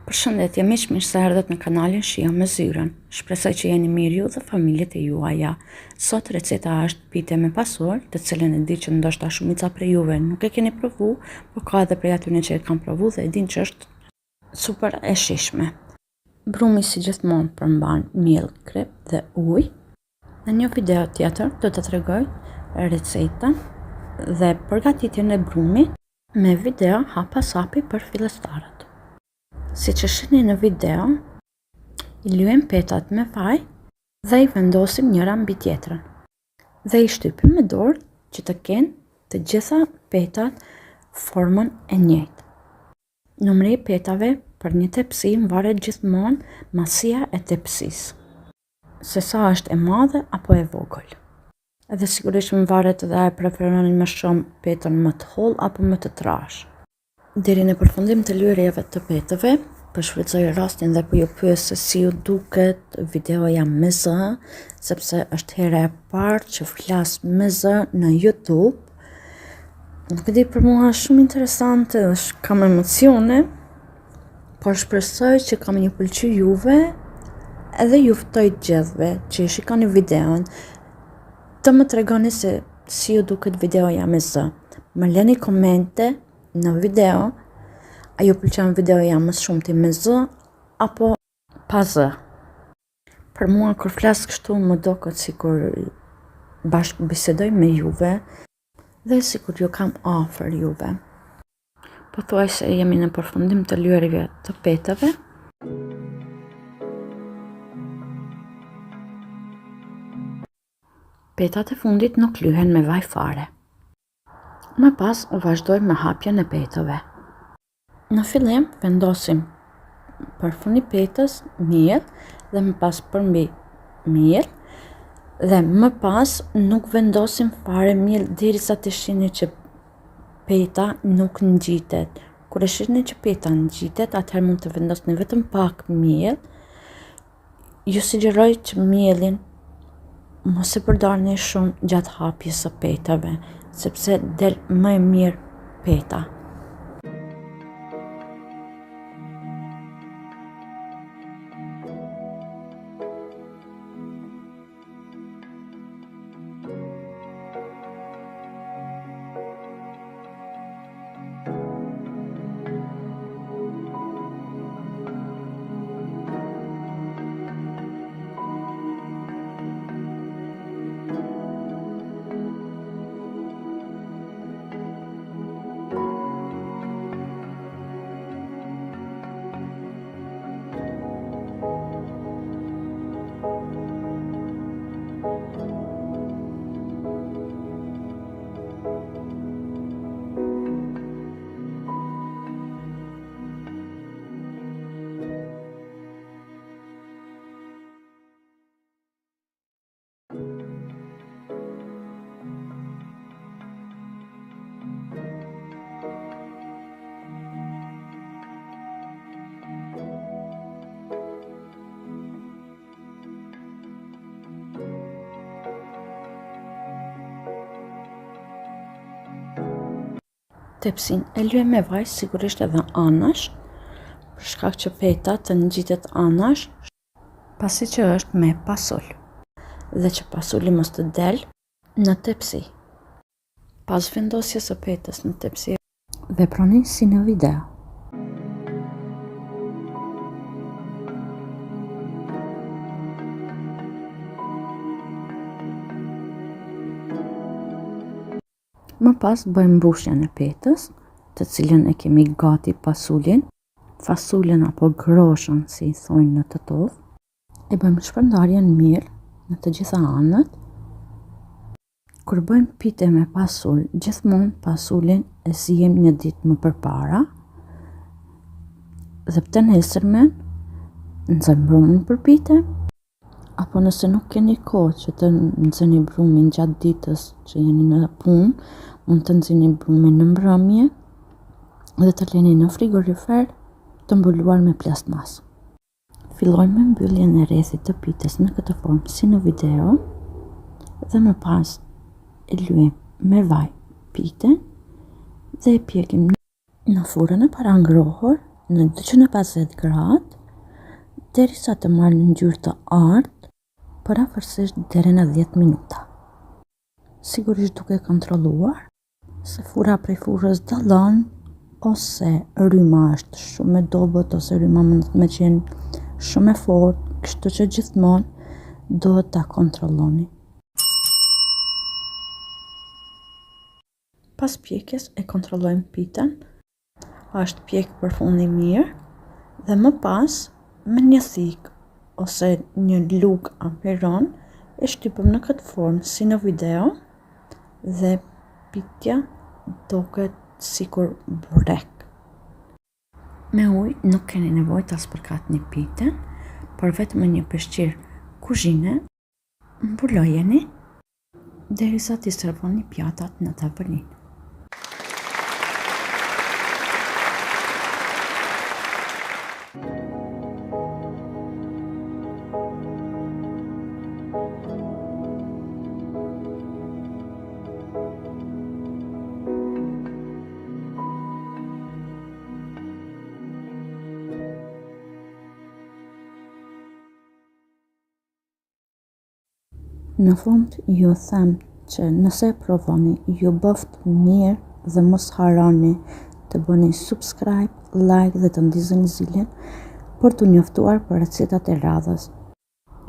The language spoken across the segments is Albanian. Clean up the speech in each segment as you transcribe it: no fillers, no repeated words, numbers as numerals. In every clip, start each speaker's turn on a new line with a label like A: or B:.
A: Përshëndetje miq, mirë se erdhët në kanalin Shija me Zyren. Shpresoj që jeni mirë ju dhe familjet e juaja. Sot receta është pite me pasor, të cilën e di që ndoshta shumica prej juve nuk e keni provu, por ka edhe prej atyre që e kanë provu dhe e din që është super e shijshme. Brumi si gjithmonë përmban miell, krep dhe ujë. Në një video tjetër do të tregoj recetën dhe përgatitjen e brumit me video hap pas hapi për fillestarët. Si që shihni në video, i lyejm petat me vaj dhe i vendosim njëra mbi tjetrën. Dhe i shtypim me dorë që të kenë të gjitha petat formën e njëjtë. Numri i petave për një tepsi varet gjithmonë masia e tepsisë, se sa është e madhe apo e vogël. Edhe sigurisht më varet edhe a preferoni më shumë petën më të hollë apo më të trashë. Deri në përfundim të lyerjeve të petëve, përshfrytëzoj rastin dhe po ju pyes se si ju duket videoja me zë, sepse është hera e parë që flas me zë në YouTube. Nuk e di, për mua është shumë interesante dhe kam emocione, por shpresoj që kam një pëlqy juve edhe ju ftoj të gjithëve që i shikoni videon të më tregoni se si ju duket videoja me zë. Më lëni komente në video, a ju pëlqen videoja më shumë ti me zë apo pa zë. Për mua kur flas kështu më duket sikur bashkë bisedoj me juve dhe sikur ju kam afër juve. Pothuajse jemi në përfundim të lyerjeve të petave. Petat e fundit nuk lyhen me vaj fare. Më pas vazhdoj me hapjen e petave. Në fillim vendosim përfuni petës miell dhe më pas përmbi miell dhe më pas nuk vendosim fare miell derisa të shihni që peta nuk ngjitet. Kur e shihni që peta ngjitet, atëherë mund të vendosni vetëm pak miell. Ju sugjeroj që miellin mos e përdorni shumë gjatë hapjes së petave, sepse del më e mirë peta. Tepsin e lyejm me vaj sigurisht edhe anash, për shkak që peta të ngjitet anash, pasi që është me pasul dhe që pasuli mos të del në tepsi. Pas vendosjes së petës në tepsi, veproni si në video. Më pas bëjmë mbushjen e petës, të cilën e kemi gati pasulin, fasulin apo groshën si i thojnë në të tovë. E bëjmë shpërndarjen mirë në të gjitha anët. Kur bëjmë pite me pasul, gjithmonë pasulin e ziejmë një ditë më përpara dhe të nesërmen nxojmë brumin për pite, apo nëse nuk keni kohë që të nxjeni brumin gjatë ditës që jeni në punë, mund të nxjini brumin në mbrëmje dhe të leni në frigorifer të mbuluar me plastmas. Fillojmë me mbylljen e rrethit të pitës në këtë formë si në video dhe më pas e lyejm me vaj piten dhe e pjekim në furrën e parangrohur në 250 gradë, derisa të marrë në ngjyrë të artë, parafërsisht deri në 10 minuta. Sigurisht duke kontrolluar se fura prej furrës dallon, ose rryma është shumë e dobët, ose rryma mund të qenë shumë e fortë, kështu që gjithmonë duhet ta kontrolloni. Pas pjekjes e kontrollojmë pitën, a është pjek përfundi mirë, dhe më pas me një thikë ose një lugë ampiron e shtypëm në këtë formë si në video dhe pitja duket sikur burek. Me ujë nuk keni nevojë ta spërkatni pitën, por vetëm me një peshqir kuzhine mbulojeni derisa t'i servoni pjatat në tavolinë. Në fund ju them që nëse e provoni, ju bëft mirë dhe mos harroni të bëni subscribe, like dhe të ndizeni zilin për të njoftuar për recetat e radhës.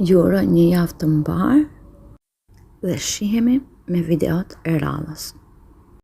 A: Ju uroj një javë të mbar dhe shihemi me videot e radhës.